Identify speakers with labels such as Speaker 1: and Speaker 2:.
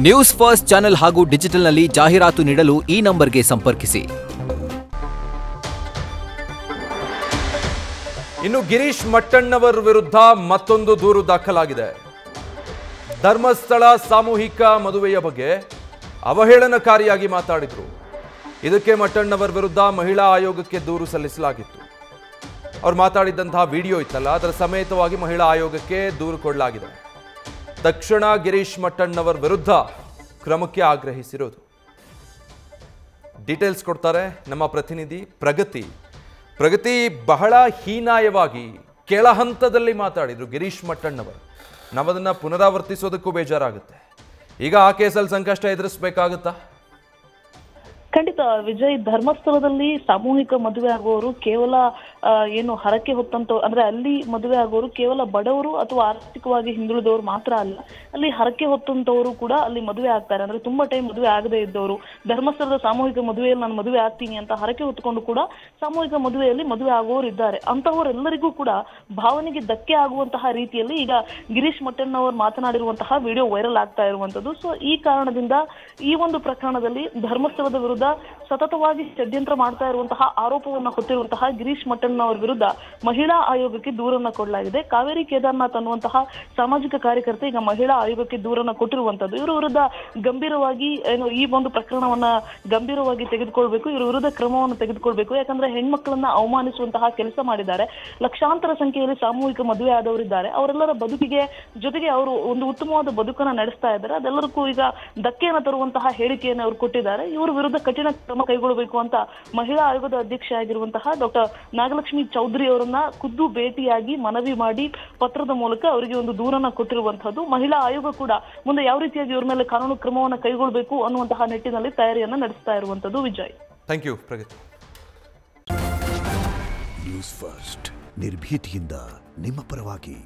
Speaker 1: News first channel ಹಾಗೂ ಡಿಜಿಟಲ್ನಲ್ಲಿ ಜಾಹೀರಾತು ನೀಡಲು ಈ ನಂಬರ್ಗೆ ಸಂಪರ್ಕಿಸಿ.
Speaker 2: ಇನ್ನು ಗಿರೀಶ್ ಮಟ್ಟಣ್ಣವರ ವಿರುದ್ಧ ಮತ್ತೊಂದು ದೂರು ದಾಖಲಾಗಿದೆ. ಧರ್ಮಸ್ಥಳ ಸಾಮೂಹಿಕ ಮದುವೆಯ ಬಗ್ಗೆ ಅವಹೇಳನಕಾರಿಯಾಗಿ ಮಾತಾಡಿದ್ರು. ಇದಕ್ಕೆ ಮಟ್ಟಣ್ಣವರ ವಿರುದ್ಧ ಮಹಿಳಾ ಆಯೋಗಕ್ಕೆ ದೂರು ಸಲ್ಲಿಸಲಾಗಿತ್ತು. ಅವರು ಮಾತಾಡಿದಂತಹ ವಿಡಿಯೋ ಇತ್ತಲ್ಲ, ಅದರ ಸಮೇತವಾಗಿ ಮಹಿಳಾ ಆಯೋಗಕ್ಕೆ ದೂರು ಕೊಡಲಾಗಿದೆ. ತಕ್ಷಣ ಗಿರೀಶ್ ಮಟ್ಟಣ್ಣವರ ವಿರುದ್ಧ ಕ್ರಮಕ್ಕೆ ಆಗ್ರಹಿಸಿರೋದು. ಡೀಟೇಲ್ಸ್ ಕೊಡ್ತಾರೆ ನಮ್ಮ ಪ್ರತಿನಿಧಿ ಪ್ರಗತಿ. ಬಹಳ ಹೀನಾಯವಾಗಿ ಕೆಳ ಹಂತದಲ್ಲಿ ಮಾತಾಡಿದ್ರು ಗಿರೀಶ್ ಮಟ್ಟಣ್ಣವರು. ನಾವದನ್ನ ಪುನರಾವರ್ತಿಸೋದಕ್ಕೂ ಬೇಜಾರಾಗುತ್ತೆ. ಈಗ ಆ ಕೇಸಲ್ಲಿ ಸಂಕಷ್ಟ ಎದುರಿಸಬೇಕಾಗುತ್ತಾ?
Speaker 3: ಖಂಡಿತ ವಿಜಯ್, ಧರ್ಮಸ್ಥಳದಲ್ಲಿ ಸಾಮೂಹಿಕ ಮದುವೆ ಆಗುವವರು ಕೇವಲ ಏನು ಹರಕೆ ಹೊತ್ತಂತ ಅಂದ್ರೆ ಅಲ್ಲಿ ಮದುವೆ ಆಗುವವರು ಕೇವಲ ಬಡವರು ಅಥವಾ ಆರ್ಥಿಕವಾಗಿ ಹಿಂದುಳಿದವರು ಮಾತ್ರ ಅಲ್ಲ, ಅಲ್ಲಿ ಹರಕೆ ಹೊತ್ತಂತವರು ಕೂಡ ಅಲ್ಲಿ ಮದುವೆ ಆಗ್ತಾರೆ. ಅಂದ್ರೆ ತುಂಬಾ ಟೈಮ್ ಮದುವೆ ಆಗದೆ ಇದ್ದವರು ಧರ್ಮಸ್ಥಳದ ಸಾಮೂಹಿಕ ಮದುವೆಯಲ್ಲಿ ನಾನು ಮದುವೆ ಆಗ್ತೀನಿ ಅಂತ ಹರಕೆ ಹೊತ್ಕೊಂಡು ಕೂಡ ಸಾಮೂಹಿಕ ಮದುವೆಯಲ್ಲಿ ಮದುವೆ ಆಗುವವರು ಇದ್ದಾರೆ. ಅಂತವರೆಲ್ಲರಿಗೂ ಕೂಡ ಭಾವನೆಗೆ ಧಕ್ಕೆ ಆಗುವಂತಹ ರೀತಿಯಲ್ಲಿ ಈಗ ಗಿರೀಶ್ ಮಟ್ಟಣ್ಣವರು ಮಾತನಾಡಿರುವಂತಹ ವಿಡಿಯೋ ವೈರಲ್ ಆಗ್ತಾ ಇರುವಂತದ್ದು. ಸೊ ಈ ಕಾರಣದಿಂದ ಈ ಒಂದು ಪ್ರಕರಣದಲ್ಲಿ ಧರ್ಮಸ್ಥಳದ ವಿರುದ್ಧ ಸತತವಾಗಿ ಷಡ್ಯಂತ್ರ ಮಾಡ್ತಾ ಇರುವಂತಹ ಆರೋಪವನ್ನು ಹೊತ್ತಿರುವಂತಹ ಗಿರೀಶ್ ಮಟ್ಟಣ್ಣವರ ವಿರುದ್ಧ ಮಹಿಳಾ ಆಯೋಗಕ್ಕೆ ದೂರನ್ನ ಕೊಡಲಾಗಿದೆ. ಕಾವೇರಿ ಕೇದಾರ್ನಾಥ್ ಅನ್ನುವಂತಹ ಸಾಮಾಜಿಕ ಕಾರ್ಯಕರ್ತೆ ಈಗ ಮಹಿಳಾ ಆಯೋಗಕ್ಕೆ ದೂರನ್ನ ಕೊಟ್ಟಿರುವಂತದ್ದು. ಇವರ ವಿರುದ್ಧ ಗಂಭೀರವಾಗಿ ಈ ಒಂದು ಪ್ರಕರಣವನ್ನ ಗಂಭೀರವಾಗಿ ತೆಗೆದುಕೊಳ್ಬೇಕು, ಇವರ ವಿರುದ್ಧ ಕ್ರಮವನ್ನು ತೆಗೆದುಕೊಳ್ಬೇಕು. ಯಾಕಂದ್ರೆ ಹೆಣ್ಮಕ್ಳನ್ನ ಅವಮಾನಿಸುವಂತಹ ಕೆಲಸ ಮಾಡಿದ್ದಾರೆ. ಲಕ್ಷಾಂತರ ಸಂಖ್ಯೆಯಲ್ಲಿ ಸಾಮೂಹಿಕ ಮದುವೆ ಆದವರಿದ್ದಾರೆ. ಅವರೆಲ್ಲರ ಬದುಕಿಗೆ ಜೊತೆಗೆ ಅವರು ಒಂದು ಉತ್ತಮವಾದ ಬದುಕನ್ನ ನಡೆಸ್ತಾ ಇದ್ದಾರೆ. ಅದೆಲ್ಲರಿಗೂ ಈಗ ಧಕ್ಕೆಯನ್ನು ತರುವಂತಹ ಹೇಳಿಕೆಯನ್ನು ಅವರು ಕೊಟ್ಟಿದ್ದಾರೆ. ಇವರ ವಿರುದ್ಧ ಕಠಿಣ ಕ್ರಮ ಕೈಗೊಳ್ಳಬೇಕು ಅಂತ ಮಹಿಳಾ ಆಯೋಗದ ಅಧ್ಯಕ್ಷೆ ಆಗಿರುವಂತಹ ಡಾಕ್ಟರ್ ನಾಗಲಕ್ಷ್ಮಿ ಚೌಧರಿ ಅವರನ್ನ ಖುದ್ದು ಭೇಟಿಯಾಗಿ ಮನವಿ ಮಾಡಿ ಪತ್ರದ ಮೂಲಕ ಅವರಿಗೆ ಒಂದು ದೂರನ್ನ ಕೊಟ್ಟಿರುವಂತಹದ್ದು. ಮಹಿಳಾ ಆಯೋಗ ಕೂಡ ಮುಂದೆ ಯಾವ ರೀತಿಯಾಗಿ ಇವ್ರ ಮೇಲೆ ಕಾನೂನು ಕ್ರಮವನ್ನು ಕೈಗೊಳ್ಳಬೇಕು ಅನ್ನುವಂತಹ ನಿಟ್ಟಿನಲ್ಲಿ ತಯಾರಿಯನ್ನ ನಡೆಸ್ತಾ ಇರುವಂತದ್ದು. Vijay,
Speaker 2: thank you Pragati.
Speaker 4: News first ನಿರ್ಭೀತಿಯಿಂದ ನಿಮ್ಮ ಪರವಾಗಿ.